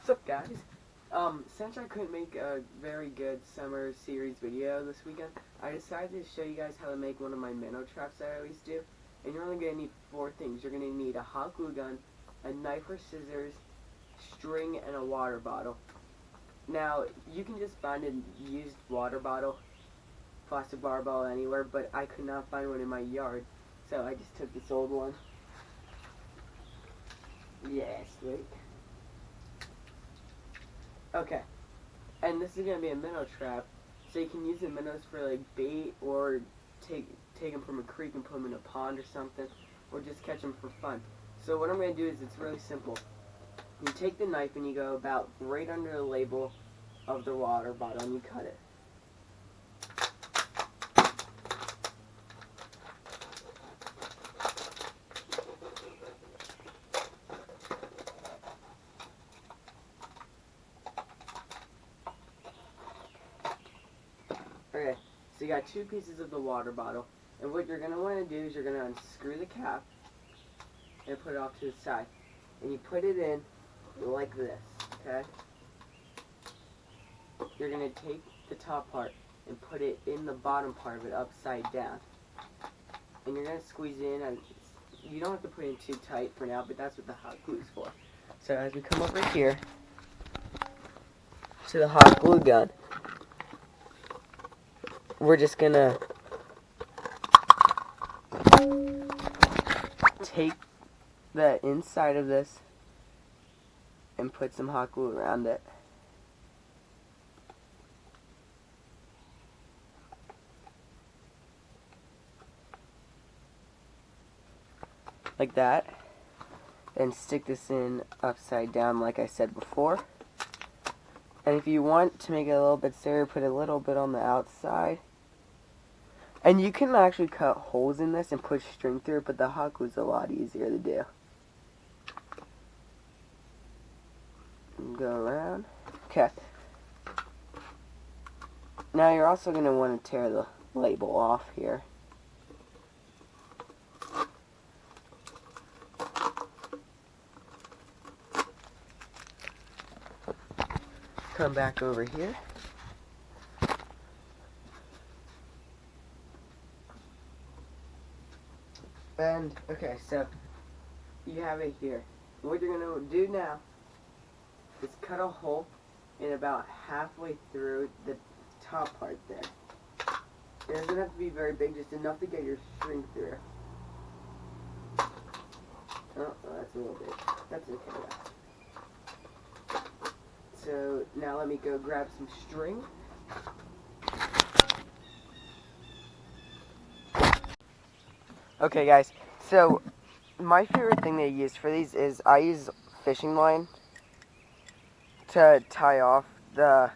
What's up, guys? Since I couldn't make a very good summer series video this weekend, I decided to show you guys how to make one of my minnow traps that I always do. And you're only going to need 4 things. You're going to need a hot glue gun, a knife or scissors, string, and a water bottle. Now, you can just find a used water bottle, plastic water bottle anywhere, but I could not find one in my yard. So I just took this old one. Yeah, sweet. Okay, and this is going to be a minnow trap, so you can use the minnows for like bait, or take them from a creek and put them in a pond or something, or just catch them for fun. So what I'm going to do is, it's really simple. You take the knife and you go about right under the label of the water bottle and you cut it. Okay, so you got 2 pieces of the water bottle, and what you're going to want to do is you're going to unscrew the cap and put it off to the side. And you put it in like this, okay? You're going to take the top part and put it in the bottom part of it upside down. And you're going to squeeze it in, and you don't have to put it in too tight for now, but that's what the hot glue is for. So as we come over here to the hot glue gun, we're just going to take the inside of this and put some hot glue around it. Like that. And stick this in upside down like I said before. And if you want to make it a little bit sturdier, put a little bit on the outside. And you can actually cut holes in this and put string through it, but the hot glue is a lot easier to do. And go around. Okay. Now you're also going to want to tear the label off here. Come back over here. And, okay, so you have it here. What you're going to do now is cut a hole in about halfway through the top part there. It doesn't have to be very big, just enough to get your string through. Oh, that's a little big. That's okay. So now let me go grab some string. Okay guys, so my favorite thing to use for these is I use fishing line to tie off the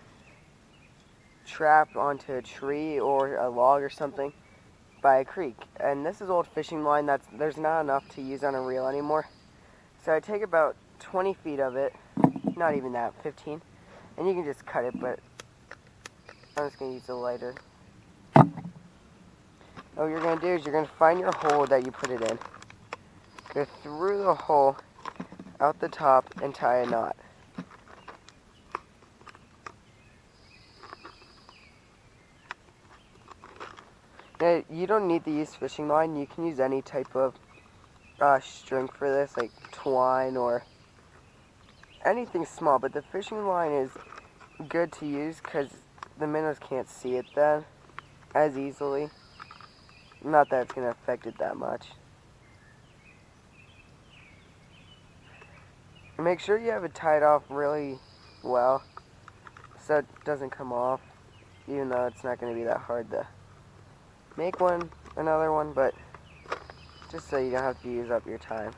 trap onto a tree or a log or something by a creek. And this is old fishing line there's not enough to use on a reel anymore. So I take about 20 feet of it, not even that, 15, and you can just cut it, but I'm just going to use a lighter. What you're going to do is you're going to find your hole that you put it in, go through the hole, out the top, and tie a knot. Now, you don't need to use fishing line. You can use any type of string for this, like twine or anything small, but the fishing line is good to use because the minnows can't see it then as easily. Not that it's going to affect it that much. Make sure you have it tied off really well so it doesn't come off, even though it's not going to be that hard to make another one, but just so you don't have to use up your time.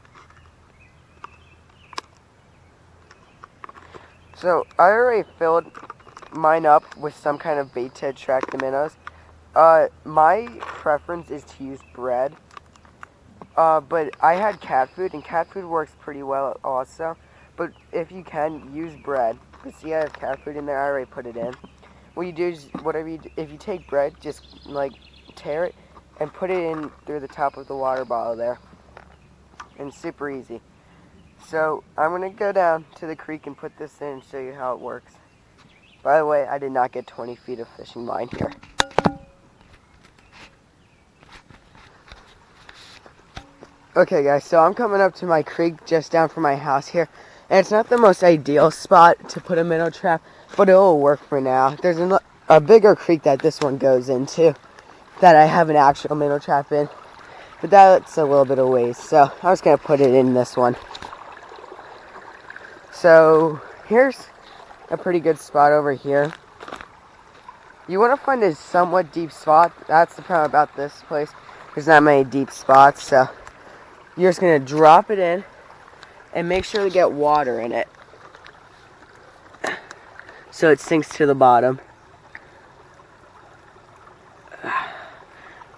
So I already filled mine up with some kind of bait to attract the minnows. My preference is to use bread, but I had cat food, and cat food works pretty well also. But if you can, use bread. But see, I have cat food in there. I already put it in. What you do is, if you take bread, just like tear it and put it in through the top of the water bottle there. And it's super easy. So I'm going to go down to the creek and put this in and show you how it works. By the way, I did not get 20 feet of fishing line here. Okay guys, so I'm coming up to my creek just down from my house here. And it's not the most ideal spot to put a minnow trap, but it will work for now. There's a bigger creek that this one goes into that I have an actual minnow trap in. But that's a little bit of ways, so I was going to put it in this one. So here's a pretty good spot over here. You want to find a somewhat deep spot. That's the problem about this place. There's not many deep spots, so you're just going to drop it in and make sure to get water in it so it sinks to the bottom.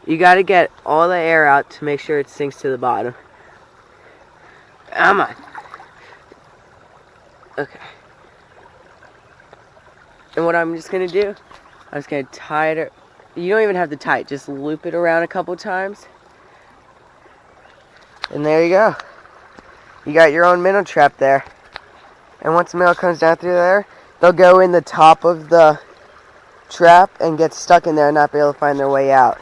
You got to get all the air out to make sure it sinks to the bottom. Come on. Okay. And what I'm just going to do, I'm just going to tie it. You don't even have to tie it. Just loop it around a couple times. And there you go. You got your own minnow trap there. And once the minnow comes down through there, they'll go in the top of the trap and get stuck in there and not be able to find their way out.